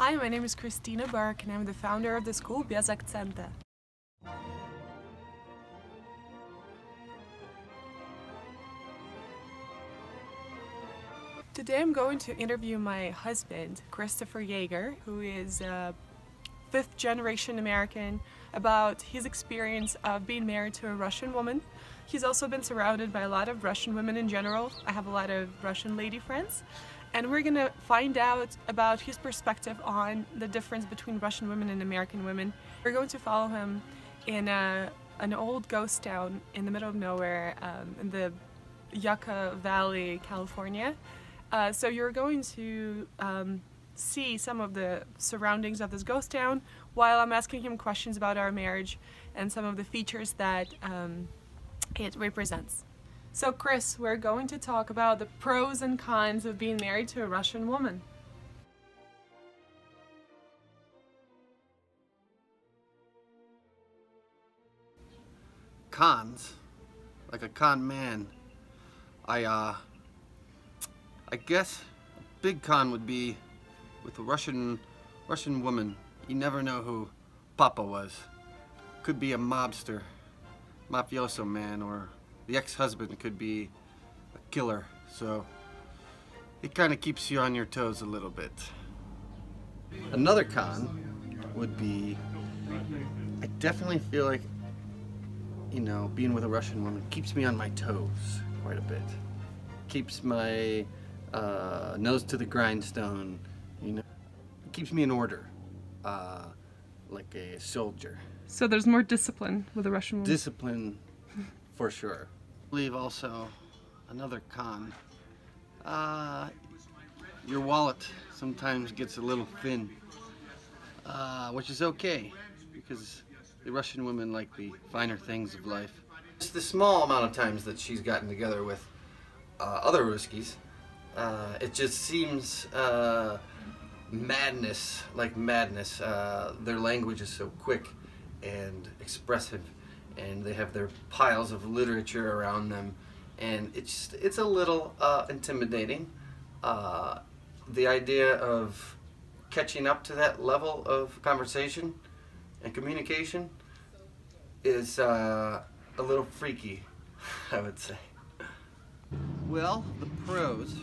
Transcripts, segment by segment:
Hi, my name is Christina Burke and I'm the founder of the school Bez Akcenta. Today I'm going to interview my husband, Christopher Yager, who is a fifth-generation American, about his experience of being married to a Russian woman. He's also been surrounded by a lot of Russian women in general. I have a lot of Russian lady friends. And we're gonna find out about his perspective on the difference between Russian women and American women. We're going to follow him in an old ghost town in the middle of nowhere in the Yager Valley, California. So you're going to see some of the surroundings of this ghost town while I'm asking him questions about our marriage and some of the features that it represents. So Chris, we're going to talk about the pros and cons of being married to a Russian woman. Cons, like a con man, I guess a big con would be with a Russian woman. You never know who Papa was. Could be a mobster, mafioso man, or the ex-husband could be a killer. So it kind of keeps you on your toes a little bit. Another con would be, I definitely feel like, you know, being with a Russian woman keeps me on my toes quite a bit. Keeps my nose to the grindstone, you know. It keeps me in order, like a soldier. So there's more discipline with a Russian woman? Discipline, for sure. I believe also another con, your wallet sometimes gets a little thin, which is okay, because the Russian women like the finer things of life. Just the small amount of times that she's gotten together with other Ruskies, it just seems madness, like madness. Their language is so quick and expressive, and they have their piles of literature around them, and it's a little intimidating. The idea of catching up to that level of conversation and communication is a little freaky, I would say. Well, the pros,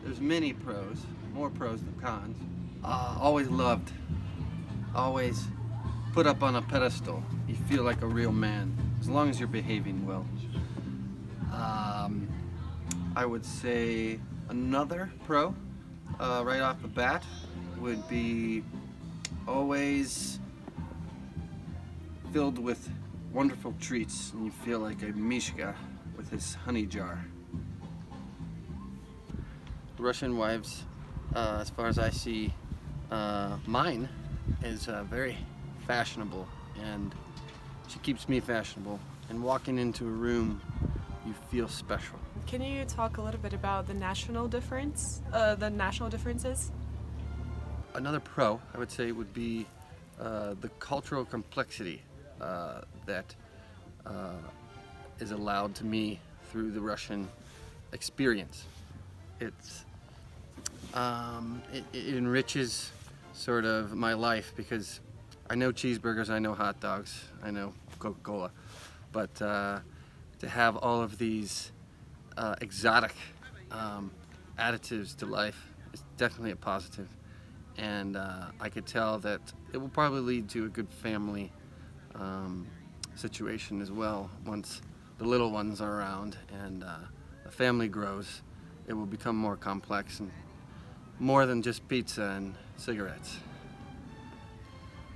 there's many pros, more pros than cons. Always loved, always put up on a pedestal. You feel like a real man, as long as you're behaving well. I would say another pro, right off the bat, would be always filled with wonderful treats, and you feel like a Mishka with his honey jar. Russian wives, as far as I see, mine is very fashionable, and she keeps me fashionable, and walking into a room you feel special. Can you talk a little bit about the national differences? Another pro, I would say, would be the cultural complexity that is allowed to me through the Russian experience. It enriches sort of my life, because I know cheeseburgers, I know hot dogs, I know Coca-Cola, but to have all of these exotic additives to life is definitely a positive, and I could tell that it will probably lead to a good family situation as well. Once the little ones are around and the family grows, it will become more complex and more than just pizza and cigarettes.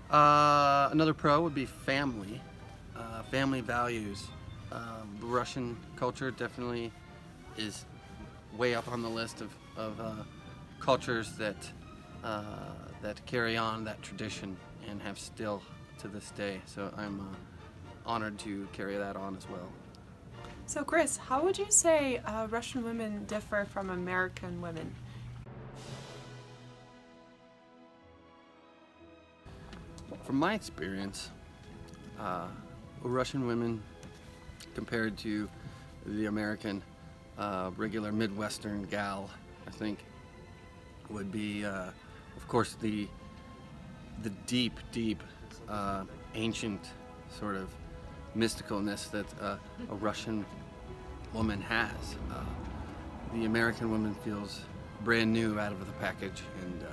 Another pro would be family, family values. The Russian culture definitely is way up on the list of cultures that carry on that tradition and have still to this day. So I'm honored to carry that on as well. So Chris, how would you say Russian women differ from American women? From my experience, Russian women compared to the American regular Midwestern gal, I think, would be, of course, the the deep, deep, ancient sort of mysticalness that a Russian woman has. The American woman feels brand new out of the package, and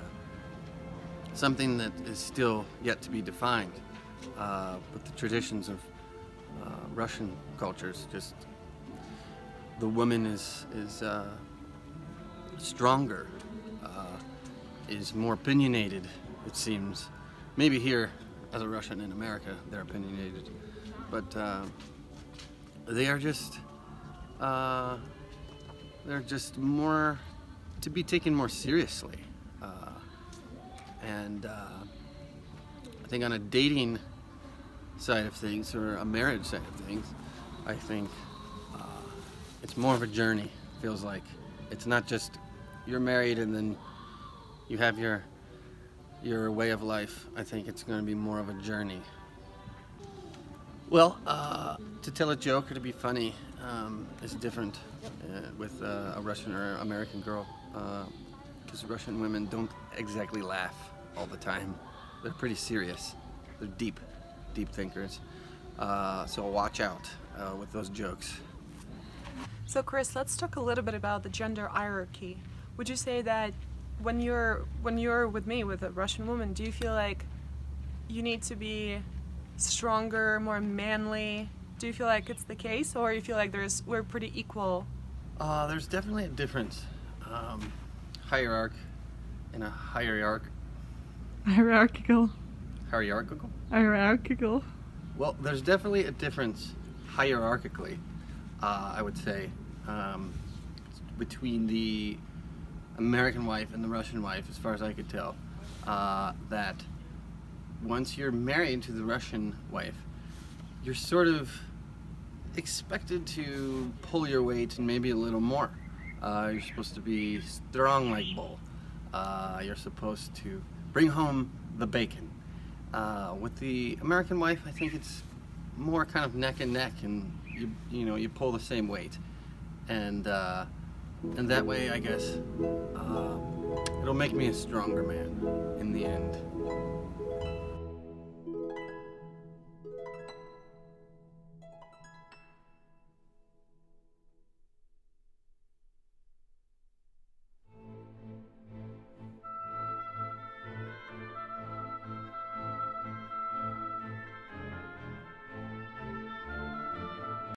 something that is still yet to be defined. But the traditions of Russian cultures, just the woman is stronger, is more opinionated, it seems. Maybe here, as a Russian in America, they're opinionated, but they are just they're just more to be taken more seriously. And I think on a dating side of things, or a marriage side of things, I think it's more of a journey. Feels like it's not just you're married and then you have your way of life. I think it's going to be more of a journey. Well, to tell a joke or to be funny is different with a Russian or American girl, because Russian women don't exactly laugh all the time. They're pretty serious. They're deep, deep thinkers. So watch out with those jokes. So Chris, let's talk a little bit about the gender hierarchy. Would you say that when you're with me, with a Russian woman, do you feel like you need to be stronger, more manly? Do you feel like it's the case, or you feel like we're pretty equal? There's definitely a difference. Hierarchical. Well, there's definitely a difference hierarchically, I would say, between the American wife and the Russian wife, as far as I could tell. That once you're married to the Russian wife, you're sort of expected to pull your weight and maybe a little more. You're supposed to be strong like bull. You're supposed to bring home the bacon. With the American wife, I think it's more kind of neck and neck, and you pull the same weight, and that way, I guess, it'll make me a stronger man in the end.